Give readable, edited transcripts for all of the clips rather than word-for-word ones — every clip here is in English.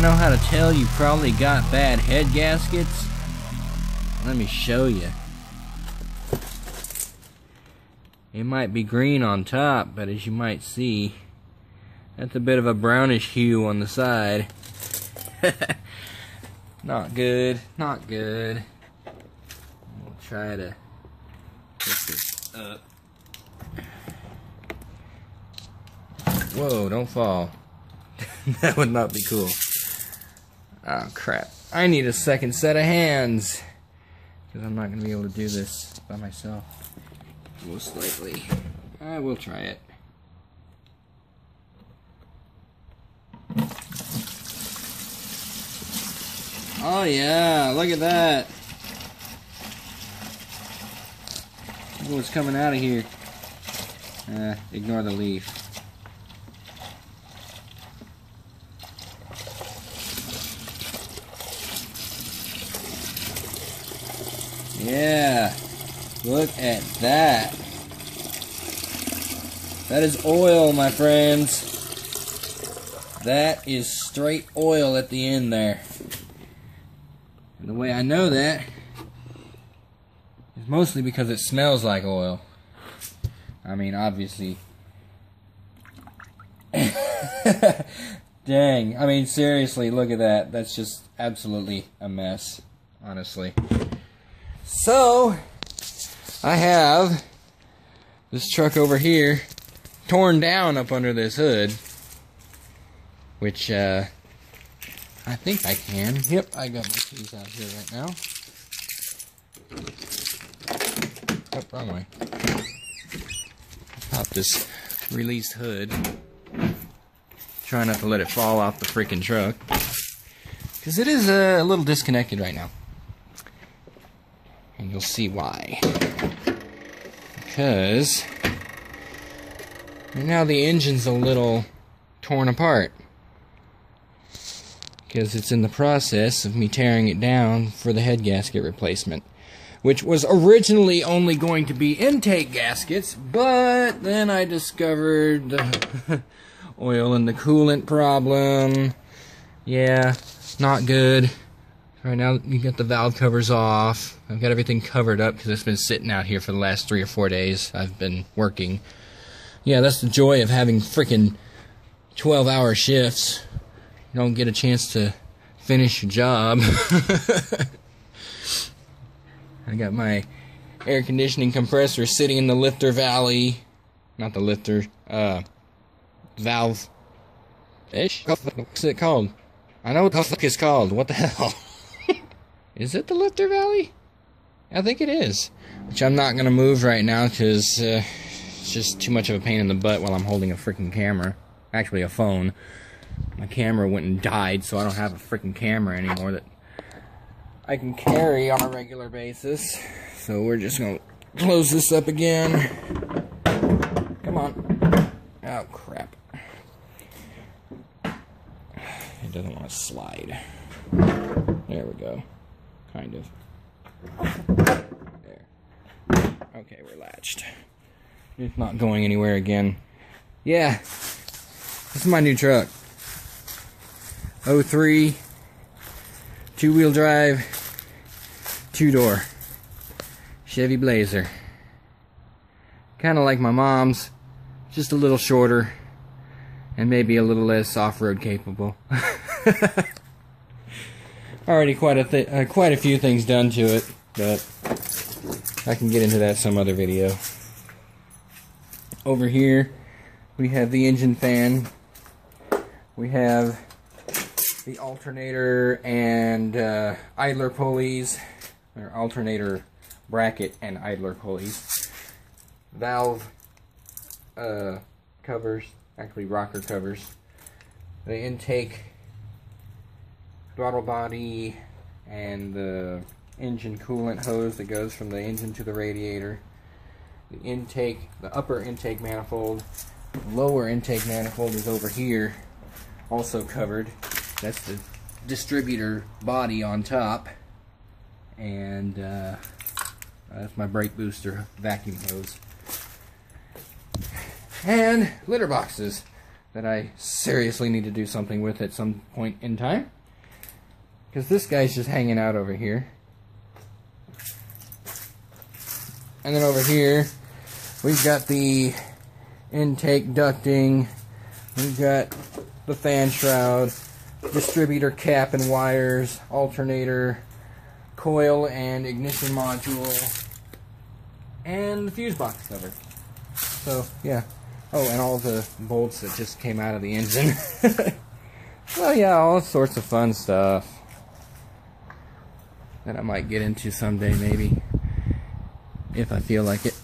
know how to tell you probably got bad head gaskets? Let me show you. It might be green on top, but as you might see, that's a bit of a brownish hue on the side. Not good, not good. We'll try to pick this up. Whoa, don't fall. That would not be cool. Oh crap. I need a second set of hands, because I'm not going to be able to do this by myself. Most likely. I will try it. Oh yeah, look at that. Look what's coming out of here. Ignore the leaf. Yeah, look at that. That is oil, my friends. That is straight oil at the end there. And the way I know that is mostly because it smells like oil. I mean, obviously. Dang, I mean, seriously, look at that. That's just absolutely a mess, honestly. So, I have this truck over here torn down up under this hood, which I think I can. Yep, I got my keys out here right now. Oh, wrong way. Pop this released hood. Try not to let it fall off the freaking truck, because it is a little disconnected right now. And you'll see why. Because now the engine's a little torn apart. Because it's in the process of me tearing it down for the head gasket replacement. Which was originally only going to be intake gaskets, but then I discovered the oil and the coolant problem. Yeah, not good. Right now, you got the valve covers off. I've got everything covered up because it's been sitting out here for the last 3 or 4 days. I've been working. Yeah, that's the joy of having freaking 12-hour shifts. You don't get a chance to finish your job. I got my air conditioning compressor sitting in the lifter valley. Not the lifter, valve-ish? What's it called? I know what the fuck it's called. What the hell? Is it the lifter valley? I think it is. Which I'm not going to move right now because it's just too much of a pain in the butt while I'm holding a freaking camera. Actually, a phone. My camera went and died, so I don't have a freaking camera anymore that I can carry on a regular basis. So we're just going to close this up again. Come on. Oh, crap. It doesn't want to slide. There we go. Kind of. There. Okay, we're latched. It's not going anywhere again. Yeah. This is my new truck. 03 2-wheel drive 2-door Chevy Blazer. Kind of like my mom's, just a little shorter and maybe a little less off-road capable. Already quite a few things done to it, but I can get into that some other video. Over here we have the engine fan. We have the alternator and idler pulleys, or alternator bracket and idler pulleys. Valve covers, actually rocker covers. The intake, throttle body, and the engine coolant hose that goes from the engine to the radiator. The intake, the upper intake manifold, lower intake manifold is over here, also covered. That's the distributor body on top, and that's my brake booster vacuum hose. And litter boxes. that I seriously need to do something with at some point in time. Because this guy's just hanging out over here. And then over here, we've got the intake ducting, we've got the fan shroud, distributor cap and wires, alternator, coil and ignition module, and the fuse box cover. So, yeah. Oh, and all the bolts that just came out of the engine. Well, yeah, all sorts of fun stuff that I might get into someday, maybe, if I feel like it.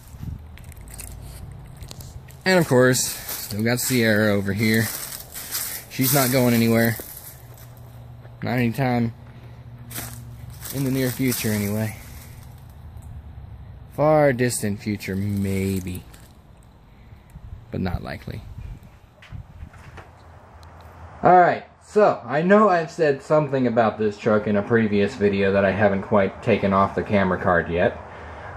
And of course, still got Sierra over here. She's not going anywhere. Not anytime in the near future, anyway. Far distant future, maybe. But not likely. Alright, so I know I've said something about this truck in a previous video that I haven't quite taken off the camera card yet.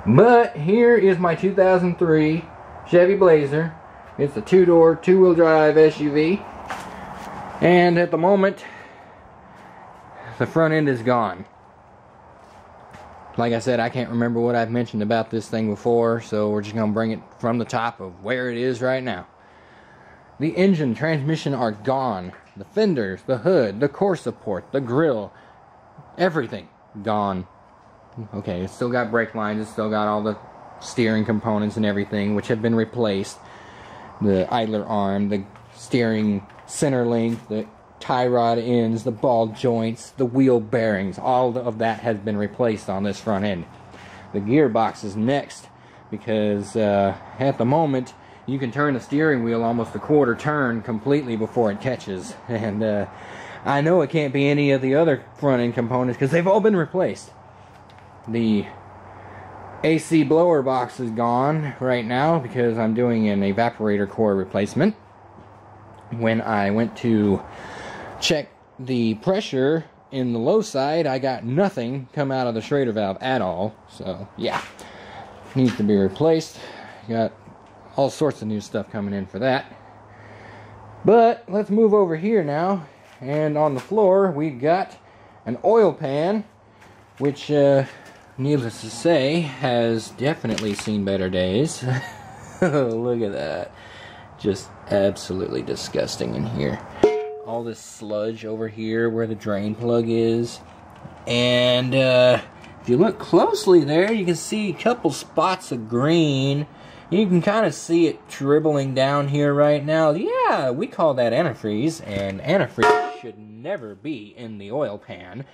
But here is my 2003 Chevy Blazer. It's a two-door, two-wheel drive SUV. And at the moment, the front end is gone. Like I said, I can't remember what I've mentioned about this thing before, so we're just going to bring it from the top of where it is right now. The engine, transmission are gone. The fenders, the hood, the core support, the grille, everything gone. Okay, it's still got brake lines, it's still got all the steering components and everything, which have been replaced. The idler arm, the steering center link, the tie rod ends, the ball joints, the wheel bearings, all of that has been replaced on this front end. The gearbox is next, because at the moment you can turn the steering wheel almost a quarter turn completely before it catches. And I know it can't be any of the other front end components because they've all been replaced. The AC blower box is gone right now because I'm doing an evaporator core replacement. When I went to check the pressure in the low side, I got nothing come out of the Schrader valve at all. So yeah, needs to be replaced. Got all sorts of new stuff coming in for that. But let's move over here now, and on the floor we've got an oil pan, which needless to say has definitely seen better days. Look at that, just absolutely disgusting in here. All this sludge over here where the drain plug is, and if you look closely there, you can see a couple spots of green. You can kind of see it dribbling down here right now. Yeah, we call that antifreeze, and antifreeze should never be in the oil pan.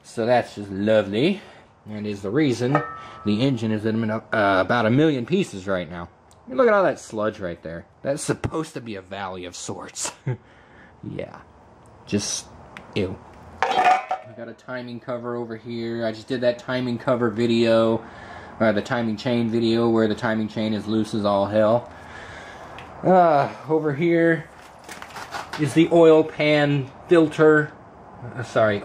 So that's just lovely, and is the reason the engine is in about a million pieces right now. Look at all that sludge right there. That's supposed to be a valley of sorts. Yeah, just ew. I got a timing cover over here. I just did that timing cover video, the timing chain video, where the timing chain is loose as all hell. Over here is the oil pan filter,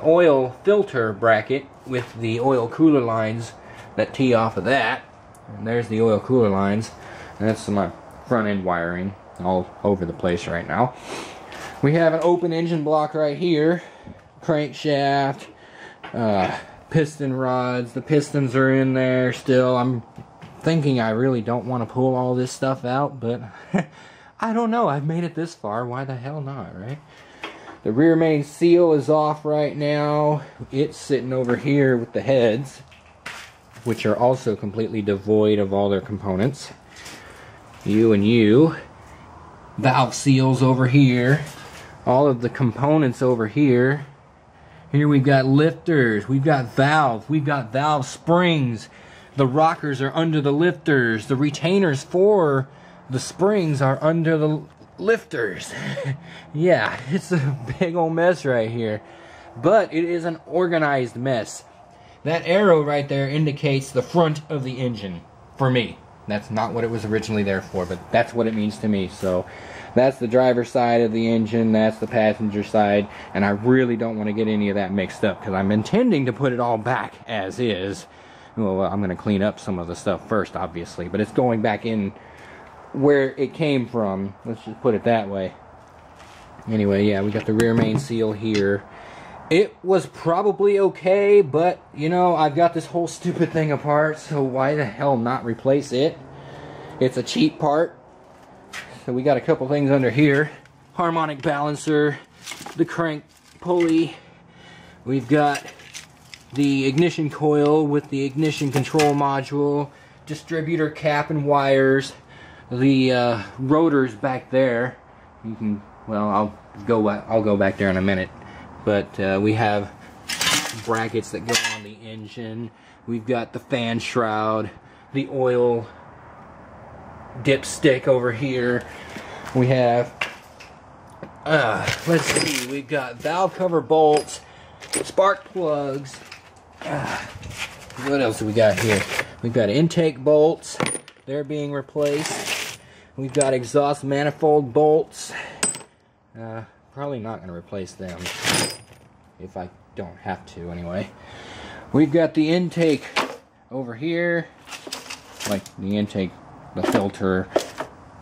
oil filter bracket with the oil cooler lines that tee off of that. And there's the oil cooler lines. And that's my front end wiring all over the place right now. We have an open engine block right here, crankshaft, piston rods. The pistons are in there still. I'm thinking I really don't want to pull all this stuff out, but I don't know. I've made it this far. Why the hell not, right? The rear main seal is off right now. It's sitting over here with the heads, which are also completely devoid of all their components. Valve seals over here. All of the components over here. Here we've got lifters, we've got valves, we've got valve springs. The rockers are under the lifters. The retainers for the springs are under the lifters. Yeah, it's a big old mess right here. But it is an organized mess. That arrow right there indicates the front of the engine for me. That's not what it was originally there for, but that's what it means to me. So that's the driver's side of the engine, that's the passenger side, and I really don't want to get any of that mixed up because I'm intending to put it all back as is. Well, I'm going to clean up some of the stuff first, obviously, but it's going back in where it came from. Let's just put it that way. Anyway, yeah, we got the rear main seal here. It was probably okay, but, you know, I've got this whole stupid thing apart, so why the hell not replace it? It's a cheap part. So we got a couple things under here. Harmonic balancer, the crank pulley. We've got the ignition coil with the ignition control module, distributor cap and wires, the rotors back there. You can, well, I'll go back there in a minute. But we have brackets that go on the engine. We've got the fan shroud, the oil dipstick over here. We have, let's see, we've got valve cover bolts, spark plugs. What else do we got here? We've got intake bolts. They're being replaced. We've got exhaust manifold bolts. Probably not going to replace them, if I don't have to anyway. We've got the intake over here, like the intake, the filter,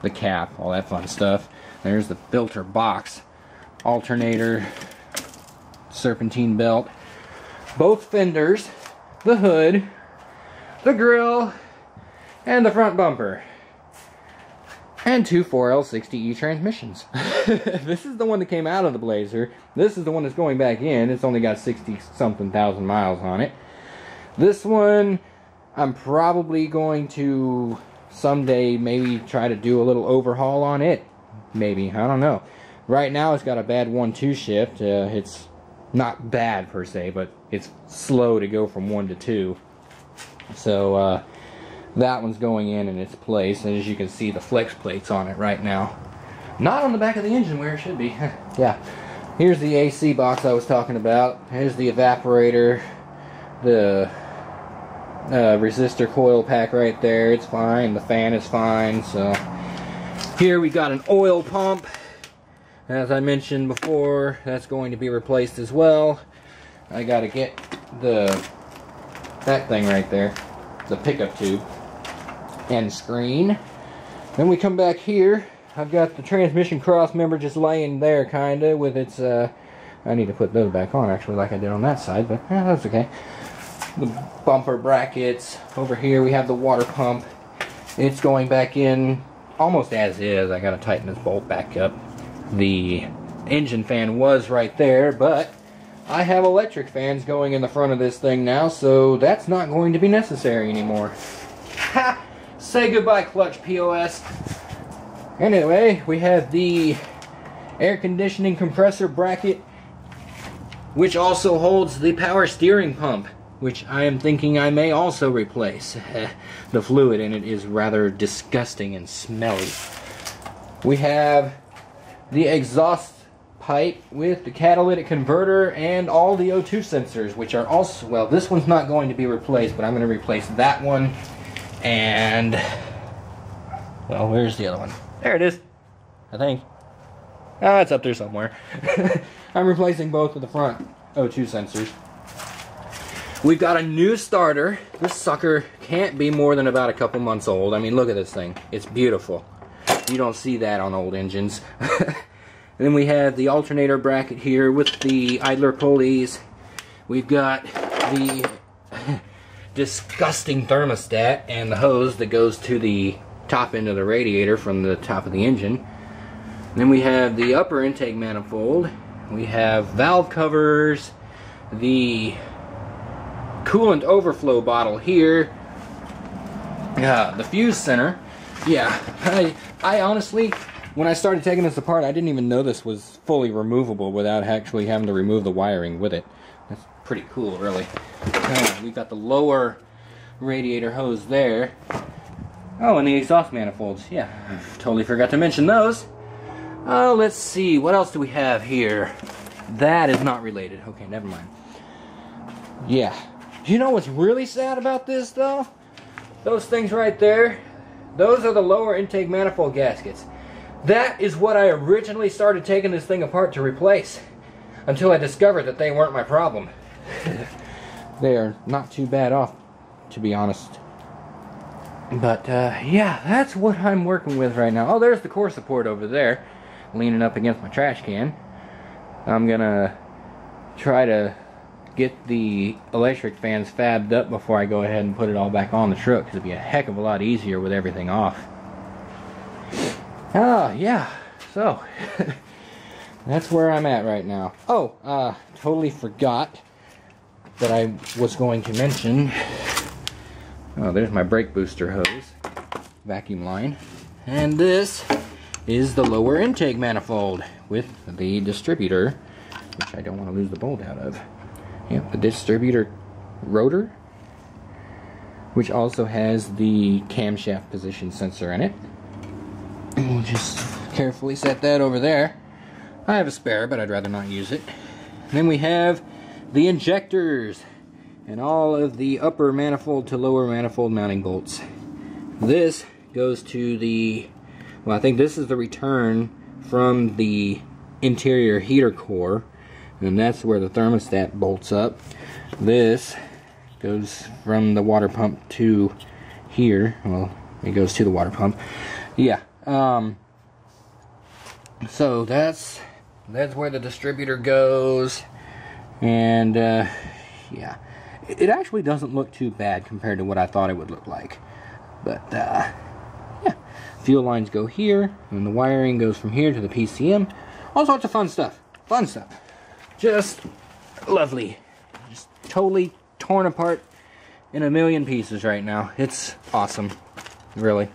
the cap, all that fun stuff. There's the filter box, alternator, serpentine belt, both fenders, the hood, the grill, and the front bumper. And two 4L60E transmissions. This is the one that came out of the Blazer. This is the one that's going back in. It's only got 60-something thousand miles on it. This one, I'm probably going to someday maybe try to do a little overhaul on it. Maybe, I don't know. Right now it's got a bad 1-2 shift. It's not bad per se, but it's slow to go from 1 to 2. So, that one's going in its place, and as you can see, the flex plate's on it right now. Not on the back of the engine where it should be. Yeah. Here's the AC box I was talking about. Here's the evaporator, the resistor coil pack right there. It's fine. The fan is fine. So here we got an oil pump. As I mentioned before, that's going to be replaced as well. I got to get that thing right there, the pickup tube. And screen. Then we come back here. I've got the transmission cross member just laying there, kinda, with its I need to put those back on actually, like I did on that side, but that's okay. The bumper brackets. Over here we have the water pump. It's going back in almost as is. I gotta tighten this bolt back up. The engine fan was right there, but I have electric fans going in the front of this thing now, so that's not going to be necessary anymore. Ha! Say goodbye, clutch POS. Anyway, we have the air conditioning compressor bracket, which also holds the power steering pump, which I am thinking I may also replace. The fluid in it is rather disgusting and smelly. We have the exhaust pipe with the catalytic converter and all the O2 sensors, which are also, well, this one's not going to be replaced, but I'm going to replace that one. And, well, where's the other one? There it is, I think. Ah, it's up there somewhere. I'm replacing both of the front O2 sensors. We've got a new starter. This sucker can't be more than about a couple months old. I mean, look at this thing. It's beautiful. You don't see that on old engines. And then we have the alternator bracket here with the idler pulleys. We've got the disgusting thermostat and the hose that goes to the top end of the radiator from the top of the engine. And then we have the upper intake manifold. We have valve covers, the coolant overflow bottle here, the fuse center. Yeah, I honestly, when I started taking this apart, I didn't even know this was fully removable without actually having to remove the wiring with it. That's pretty cool, really. We've got the lower radiator hose there. Oh, and the exhaust manifolds. Yeah, I totally forgot to mention those. Let's see, what else do we have here? That is not related. Okay, never mind. Yeah. You know what's really sad about this, though? Those things right there, those are the lower intake manifold gaskets. That is what I originally started taking this thing apart to replace, until I discovered that they weren't my problem. They are not too bad off, to be honest. But, yeah, that's what I'm working with right now. Oh, there's the core support over there. leaning up against my trash can. I'm gonna try to get the electric fans fabbed up before I go ahead and put it all back on the truck, because it'd be a heck of a lot easier with everything off. Yeah, so that's where I'm at right now. Oh, totally forgot that I was going to mention. Oh, there's my brake booster hose, vacuum line, and this is the lower intake manifold with the distributor, which I don't want to lose the bolt out of. Yep, the distributor rotor, which also has the camshaft position sensor in it. And we'll just carefully set that over there. I have a spare, but I'd rather not use it. And then we have the injectors and all of the upper manifold to lower manifold mounting bolts. This goes to the, well, I think this is the return from the interior heater core, and that's where the thermostat bolts up. This goes from the water pump to here. Well, it goes to the water pump. Yeah. So that's where the distributor goes, and yeah, it actually doesn't look too bad compared to what I thought it would look like. But yeah, fuel lines go here, and the wiring goes from here to the PCM. All sorts of fun stuff. Fun stuff. Just lovely. Just totally torn apart in a million pieces right now. It's awesome. Really.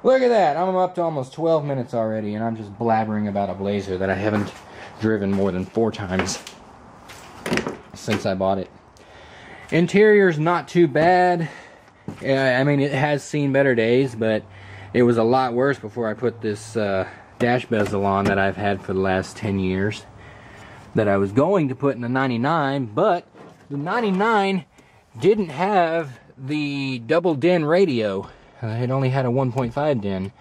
Look at that. I'm up to almost 12 minutes already, and I'm just blabbering about a Blazer that I haven't driven more than 4 times since I bought it. Interior's not too bad. I mean, it has seen better days, but it was a lot worse before I put this dash bezel on that I've had for the last 10 years that I was going to put in the 99, but the 99 didn't have the double DIN radio. It only had a 1.5 DIN,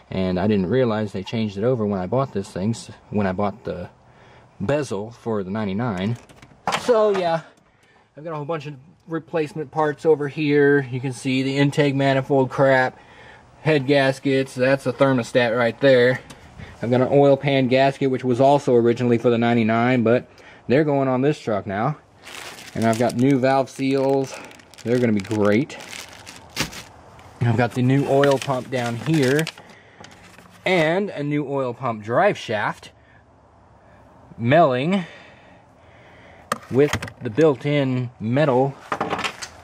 and I didn't realize they changed it over when I bought this thing, when I bought the bezel for the 99. So yeah, I've got a whole bunch of replacement parts over here. You can see the intake manifold crap, head gaskets, that's a thermostat right there. I've got an oil pan gasket, which was also originally for the 99, but they're going on this truck now. And I've got new valve seals. They're going to be great. I've got the new oil pump down here, and a new oil pump drive shaft milling with the built-in metal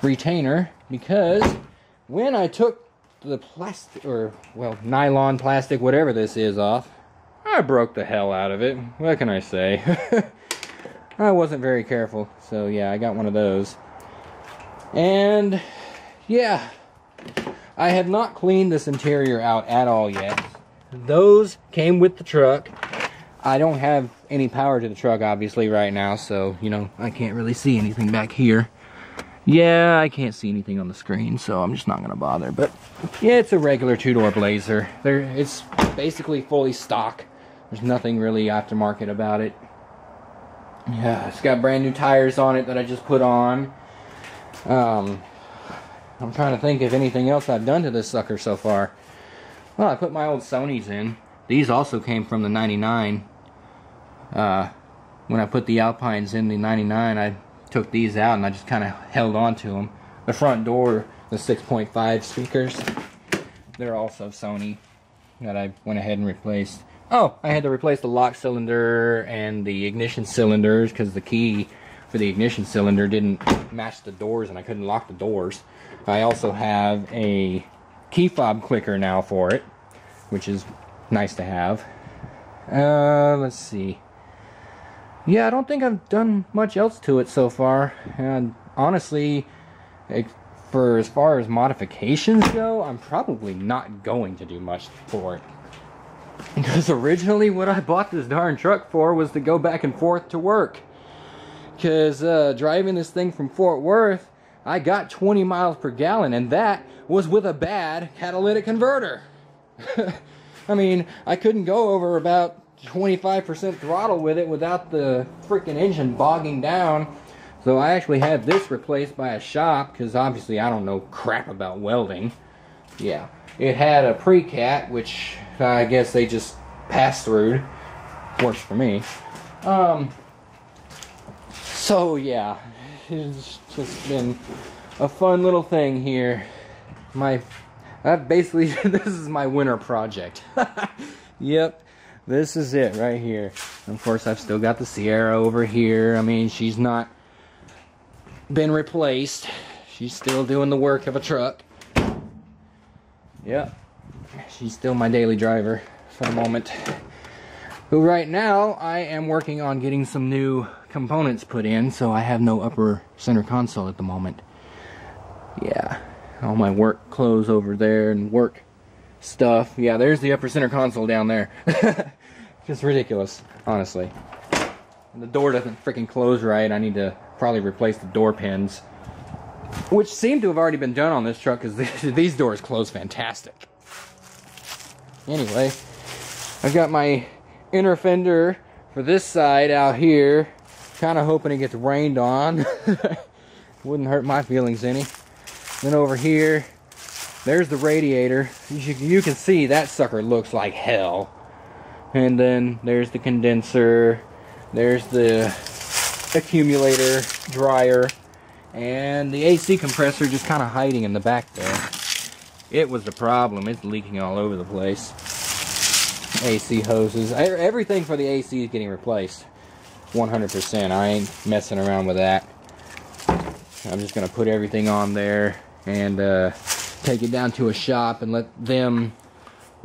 retainer, because when I took the plastic, or well, nylon, plastic, whatever this is, off, I broke the hell out of it. What can I say? I wasn't very careful, so yeah, I got one of those. And yeah, I have not cleaned this interior out at all yet. Those came with the truck. I don't have any power to the truck obviously right now, so you know, I can't really see anything back here. Yeah, I can't see anything on the screen, so I'm just not gonna bother. But yeah, it's a regular 2-door Blazer. It's basically fully stock. There's nothing really aftermarket about it. Yeah, it's got brand new tires on it that I just put on. I'm trying to think of anything else I've done to this sucker so far. Well, I put my old Sonys in. These also came from the 99. When I put the Alpines in the 99, I took these out and I just kind of held on to them. The front door, the 6.5 speakers, they're also Sony that I went ahead and replaced. Oh, I had to replace the lock cylinder and the ignition cylinders because the key for the ignition cylinder didn't match the doors and I couldn't lock the doors. I also have a key fob clicker now for it, which is nice to have. Let's see. Yeah, I don't think I've done much else to it so far. And honestly, for as far as modifications go, I'm probably not going to do much for it. Because originally what I bought this darn truck for was to go back and forth to work. Because driving this thing from Fort Worth, I got 20 miles per gallon, and that was with a bad catalytic converter. I mean, I couldn't go over about 25% throttle with it without the freaking engine bogging down. So I actually had this replaced by a shop, because obviously I don't know crap about welding. Yeah, it had a pre-cat, which I guess they just passed through. Works for me. So yeah, it's just been a fun little thing here. Basically, this is my winter project. Yep, this is it right here. Of course, I've still got the Sierra over here. I mean, she's not been replaced. She's still doing the work of a truck. Yep, she's still my daily driver for the moment. But right now, I am working on getting some new components put in, so I have no upper center console at the moment. Yeah, all my work clothes over there and work stuff. Yeah, there's the upper center console down there. Just ridiculous, honestly. And the door doesn't freaking close right. I need to probably replace the door pins, which seem to have already been done on this truck because these doors close fantastic. Anyway, I've got my inner fender for this side out here. Kind of hoping it gets rained on. Wouldn't hurt my feelings any. Then over here, there's the radiator. You can see that sucker looks like hell. And then there's the condenser. There's the accumulator, dryer, and the AC compressor just kind of hiding in the back there. It was the problem. It's leaking all over the place. AC hoses. Everything for the AC is getting replaced. 100%. I ain't messing around with that. I'm just going to put everything on there and take it down to a shop and let them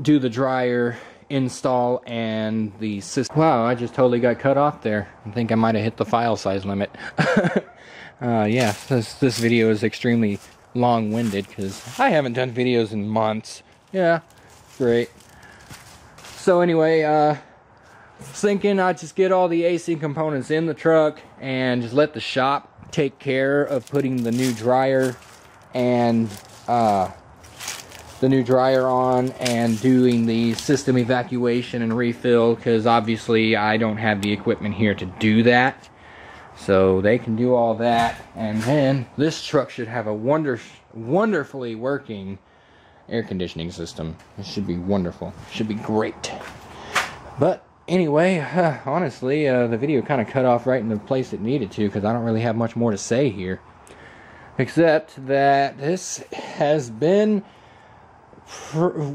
do the dryer install and the system. Wow, I just totally got cut off there. I think I might have hit the file size limit. Yeah, this video is extremely long-winded because I haven't done videos in months. Yeah, great. So anyway, thinking I'd just get all the AC components in the truck and just let the shop take care of putting the new dryer and on and doing the system evacuation and refill, because obviously I don't have the equipment here to do that. So they can do all that, and then this truck should have a wonderfully working air conditioning system. It should be wonderful. It should be great. But anyway, honestly, the video kind of cut off right in the place it needed to, because I don't really have much more to say here. Except that this has been...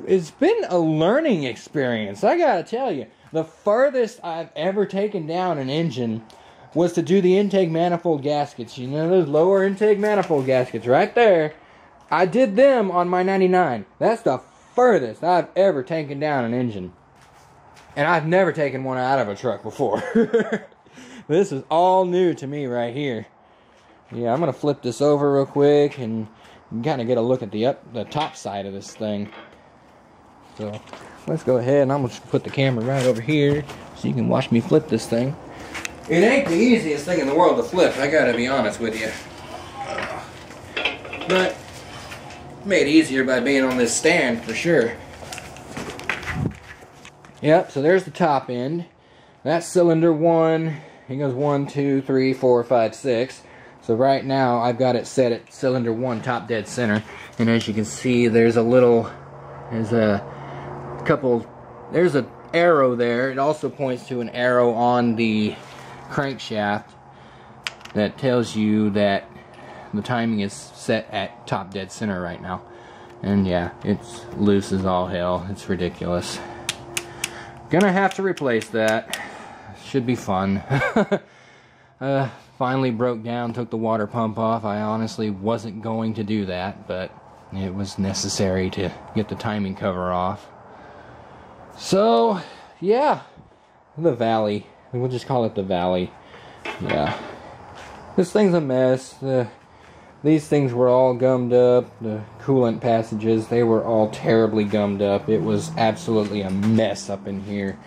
it's been a learning experience. I gotta tell you, the farthest I've ever taken down an engine was to do the intake manifold gaskets. You know those lower intake manifold gaskets right there? I did them on my 99. That's the furthest I've ever taken down an engine. And I've never taken one out of a truck before. This is all new to me right here. Yeah, I'm going to flip this over real quick and kind of get a look at the top side of this thing. So, let's go ahead and I'm going to put the camera right over here so you can watch me flip this thing. It ain't the easiest thing in the world to flip, I got to be honest with you. But made easier by being on this stand for sure. Yep, so there's the top end. That's cylinder 1. It goes 1, 2, 3, 4, 5, 6. So right now I've got it set at cylinder 1 top dead center. And as you can see, there's an arrow there. It also points to an arrow on the crankshaft that tells you that the timing is set at top dead center right now. And yeah, it's loose as all hell. It's ridiculous. Gonna have to replace that. Should be fun. Finally broke down, took the water pump off. I honestly wasn't going to do that, but it was necessary to get the timing cover off. So, yeah, the Valley. We'll just call it the Valley. Yeah. This thing's a mess. These things were all gummed up. The coolant passages, they were all terribly gummed up. It was absolutely a mess up in here.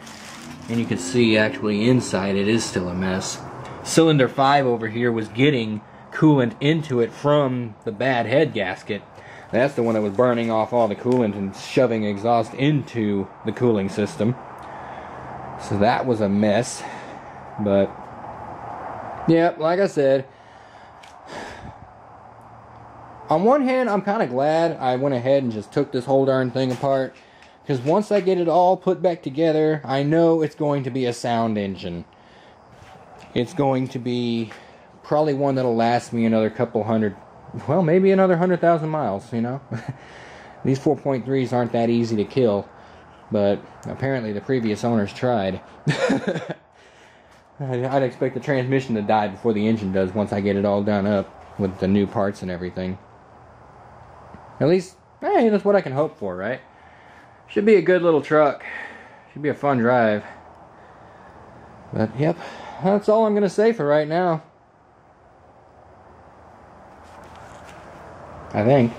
And you can see actually inside it is still a mess. Cylinder 5 over here was getting coolant into it from the bad head gasket. That's the one that was burning off all the coolant and shoving exhaust into the cooling system. So that was a mess. But, yeah, like I said, on one hand, I'm kind of glad I went ahead and just took this whole darn thing apart, because once I get it all put back together, I know it's going to be a sound engine. It's going to be probably one that'll last me another couple hundred, well, maybe another 100,000 miles, you know. These 4.3s aren't that easy to kill, but apparently the previous owners tried. I'd expect the transmission to die before the engine does once I get it all done up with the new parts and everything. At least, hey, that's what I can hope for, right? Should be a good little truck. Should be a fun drive. But, yep, that's all I'm going to say for right now. I think.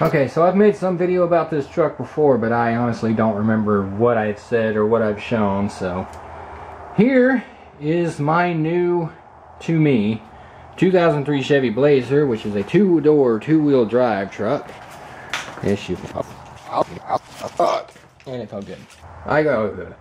Okay, so I've made some video about this truck before, but I honestly don't remember what I've said or what I've shown, so here is my new, to me, 2003 Chevy Blazer, which is a two-door, two-wheel drive truck. Issue. And it felt good. I go.